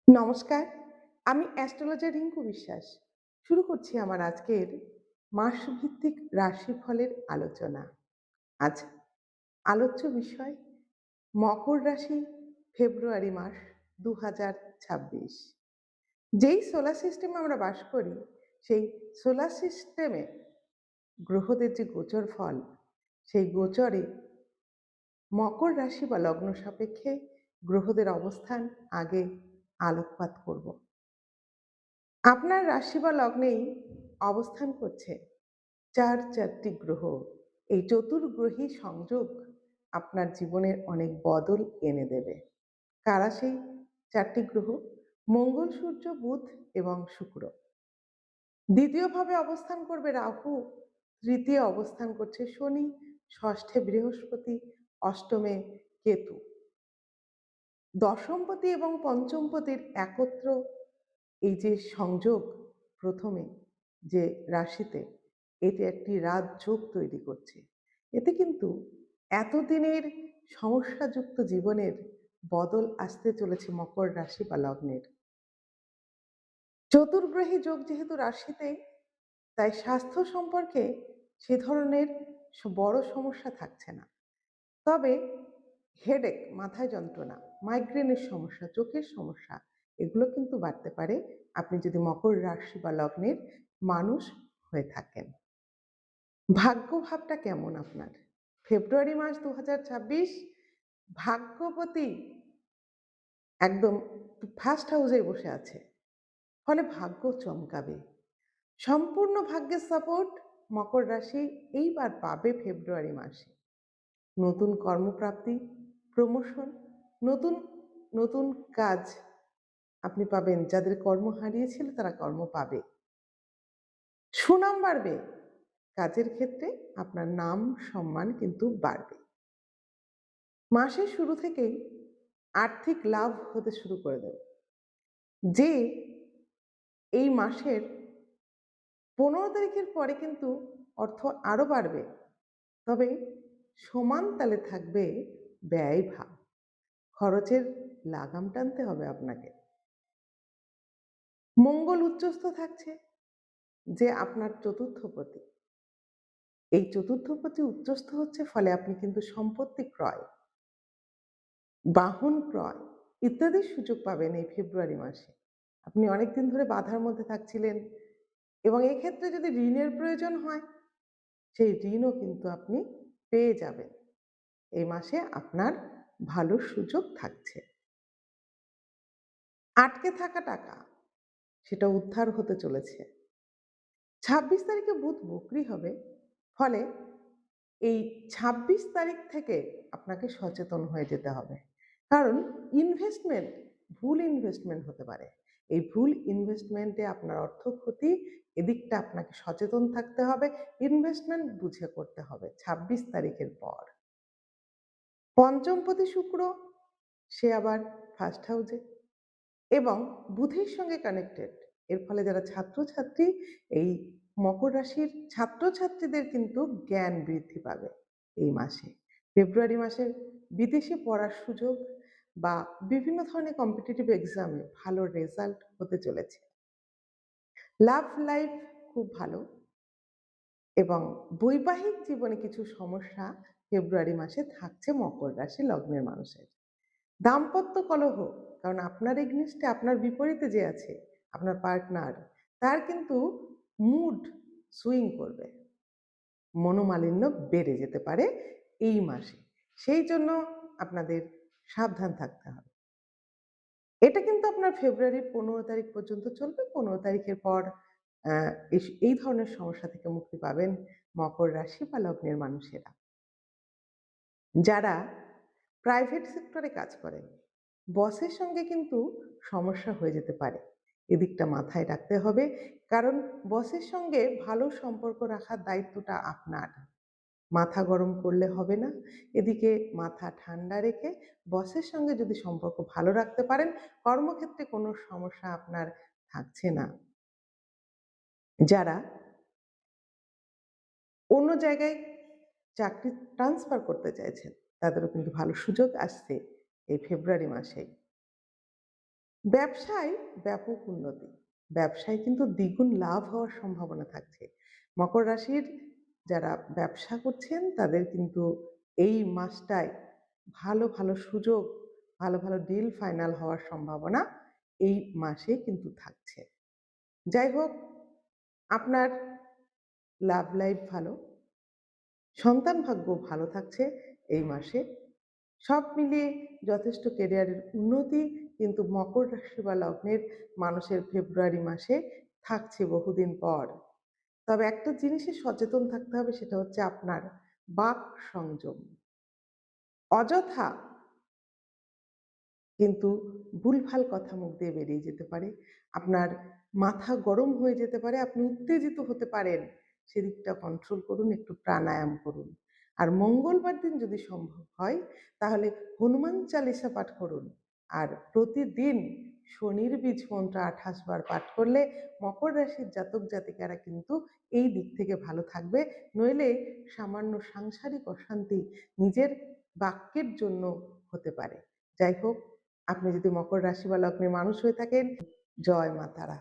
নমস্কার, আমি অ্যাস্ট্রোলজার রিঙ্কু বিশ্বাস। শুরু করছি আমার আজকের মাসভিত্তিক রাশিফলের আলোচনা। আজ আলোচ্য বিষয় মকর রাশি, ফেব্রুয়ারি মাস ২০২৬। যেই সোলার সিস্টেমে আমরা বাস করি, সেই সোলার সিস্টেমে গ্রহদের যে গোচর ফল, সেই গোচরে মকর রাশি বা লগ্ন সাপেক্ষে গ্রহদের অবস্থান আগে আলোকপাত করব। আপনার রাশি বা লগ্নেই অবস্থান করছে চারটি গ্রহ। এই চতুর্গ্রহী সংযোগ আপনার জীবনের অনেক বদল এনে দেবে। কারা সেই চারটি গ্রহ? মঙ্গল, সূর্য, বুধ এবং শুক্র। দ্বিতীয়ভাবে অবস্থান করবে রাহু, তৃতীয় অবস্থান করছে শনি, ষষ্ঠে বৃহস্পতি, অষ্টমে কেতু। দশমপতি এবং পঞ্চমপতির একত্র এই যে সংযোগ প্রথমে যে রাশিতে, এটি একটি রাজযোগ তৈরি করছে। এতে কিন্তু এতদিনের সমস্যাযুক্ত জীবনের বদল আসতে চলেছে মকর রাশি বা লগ্নের। চতুর্গ্রহী যোগ যেহেতু রাশিতে, তাই স্বাস্থ্য সম্পর্কে সে ধরনের বড় সমস্যা থাকছে না। তবে হেডেক, মাথায় যন্ত্রণা, মাইগ্রেনের সমস্যা, চোখের সমস্যা, এগুলো কিন্তু বাড়তে পারে আপনি যদি মকর রাশি বা লগ্নের মানুষ হয়ে থাকেন। ভাগ্য ভাবটা কেমন আপনার? ফেব্রুয়ারি মাস ২০২৬, ভাগ্যপতি একদম ফার্স্ট হাউসে বসে আছে, ফলে ভাগ্য চমকাবে। সম্পূর্ণ ভাগ্যের সাপোর্ট মকর রাশি এইবার পাবে ফেব্রুয়ারি মাসে। নতুন কর্মপ্রাপ্তি, প্রমোশন, নতুন নতুন কাজ আপনি পাবেন। যাদের কর্ম হারিয়েছিল তারা কর্ম পাবে। সুনাম বাড়বে। কাজের ক্ষেত্রে আপনার নাম সম্মান কিন্তু বাড়বে। মাসের শুরু থেকেই আর্থিক লাভ হতে শুরু করে দেবে। যে এই মাসের ১৫ তারিখের পরে কিন্তু অর্থ আরো বাড়বে, তবে সমান তালে থাকবে ব্যয়ভার। খরচের লাগাম টানতে হবে আপনাকে। মঙ্গল উচ্চস্থ থাকছে, যে আপনার চতুর্থপতি। এই চতুর্থপতি উচ্চস্থ হচ্ছে, ফলে আপনি কিন্তু সম্পত্তি ক্রয়, বাহন ক্রয় ইত্যাদির সুযোগ পাবেন এই ফেব্রুয়ারি মাসে। আপনি অনেকদিন ধরে বাধার মধ্যে থাকছিলেন এবং এক্ষেত্রে যদি ঋণের প্রয়োজন হয়, সেই ঋণও কিন্তু আপনি পেয়ে যাবেন। এই মাসে আপনার ভালো সুযোগ থাকছে। আটকে থাকা টাকা, সেটা উদ্ধার হতে চলেছে। ২৬ তারিখে বুধ বক্রি হবে, ফলে এই ২৬ তারিখ থেকে আপনাকে সচেতন হয়ে যেতে হবে। কারণ ইনভেস্টমেন্ট, ভুল ইনভেস্টমেন্ট হতে পারে। এই ভুল ইনভেস্টমেন্টে আপনার অর্থ ক্ষতি, এদিকটা আপনাকে সচেতন থাকতে হবে। ইনভেস্টমেন্ট বুঝে করতে হবে ২৬ তারিখের পর। পঞ্চমপতি শুক্র, সে আবার ফার্স্ট হাউসে এবং বুধের সঙ্গে কানেক্টেড। এর ফলে যারা ছাত্রছাত্রী, এই মকর রাশির ছাত্রছাত্রীদের কিন্তু জ্ঞান বৃদ্ধি পাবে এই মাসে। ফেব্রুয়ারি মাসে বিদেশে পড়ার সুযোগ বা বিভিন্ন ধরনের কম্পিটিটিভ এক্সামে ভালো রেজাল্ট হতে চলেছে। লাভ লাইফ খুব ভালো এবং বৈবাহিক জীবনে কিছু সমস্যা ফেব্রুয়ারি মাসে থাকছে মকর রাশি লগ্নের মানুষের। দাম্পত্য কলহ, কারণ আপনার এগনেস্টে, আপনার বিপরীতে যে আছে আপনার পার্টনার, তার কিন্তু মুড সুইং করবে, মনোমালিন্য বেড়ে যেতে পারে এই মাসে। সেই জন্য আপনাদের সাবধান থাকতে হবে। এটা কিন্তু আপনার ফেব্রুয়ারির ১৫ তারিখ পর্যন্ত চলবে। ১৫ তারিখের পর এই ধরনের সমস্যা থেকে মুক্তি পাবেন মকর রাশি বা লগ্নের মানুষেরা। যারা প্রাইভেট সেক্টরে কাজ করেন, বসের সঙ্গে কিন্তু সমস্যা হয়ে যেতে পারে। এদিকটা মাথায় রাখতে হবে, কারণ বসের সঙ্গে ভালো সম্পর্ক রাখার দায়িত্বটা আপনার। মাথা গরম করলে হবে না। এদিকে মাথা ঠান্ডা রেখে বসের সঙ্গে যদি সম্পর্ক ভালো রাখতে পারেন, কর্মক্ষেত্রে কোনো সমস্যা আপনার থাকছে না। যারা অন্য জায়গায় চাকরি ট্রান্সফার করতে চাইছেন, তাদেরও কিন্তু ভালো সুযোগ আসছে এই ফেব্রুয়ারি মাসেই। ব্যবসায় ব্যাপক উন্নতি, ব্যবসায় কিন্তু দ্বিগুণ লাভ হওয়ার সম্ভাবনা থাকছে। মকর রাশির যারা ব্যবসা করছেন তাদের কিন্তু এই মাসটায় ভালো ভালো সুযোগ, ভালো ভালো ডিল ফাইনাল হওয়ার সম্ভাবনা এই মাসে কিন্তু থাকছে। যাই হোক, আপনার লাভ লাইফ ভালো, সন্তান ভাগ্য ভালো থাকছে এই মাসে। সব মিলিয়ে যথেষ্ট ক্যারিয়ারের উন্নতি কিন্তু মকর রাশি বা লগ্নের মানুষের ফেব্রুয়ারি মাসে থাকছে বহুদিন পর। তবে একটা জিনিসে সচেতন থাকতে হবে, সেটা হচ্ছে আপনার বাক সংযম। অযথা কিন্তু ভুলভাল কথা মুখ দিয়ে বেরিয়ে যেতে পারে, আপনার মাথা গরম হয়ে যেতে পারে, আপনি উত্তেজিত হতে পারেন। সেদিকটা কন্ট্রোল করুন, একটু প্রাণায়াম করুন। আর মঙ্গলবার দিন যদি সম্ভব হয় তাহলে হনুমান চালিসা পাঠ করুন। আর প্রতিদিন শনির বীজ মন্ত্র 28 বার পাঠ করলে মকর রাশির জাতক জাতিকারা কিন্তু এই দিক থেকে ভালো থাকবে। নইলে সামান্য সাংসারিক অশান্তি নিজের বাক্যের জন্য হতে পারে। যাই হোক, আপনি যদি মকর রাশি বা লগ্নের মানুষ হয়ে থাকেন, জয় মা তারা।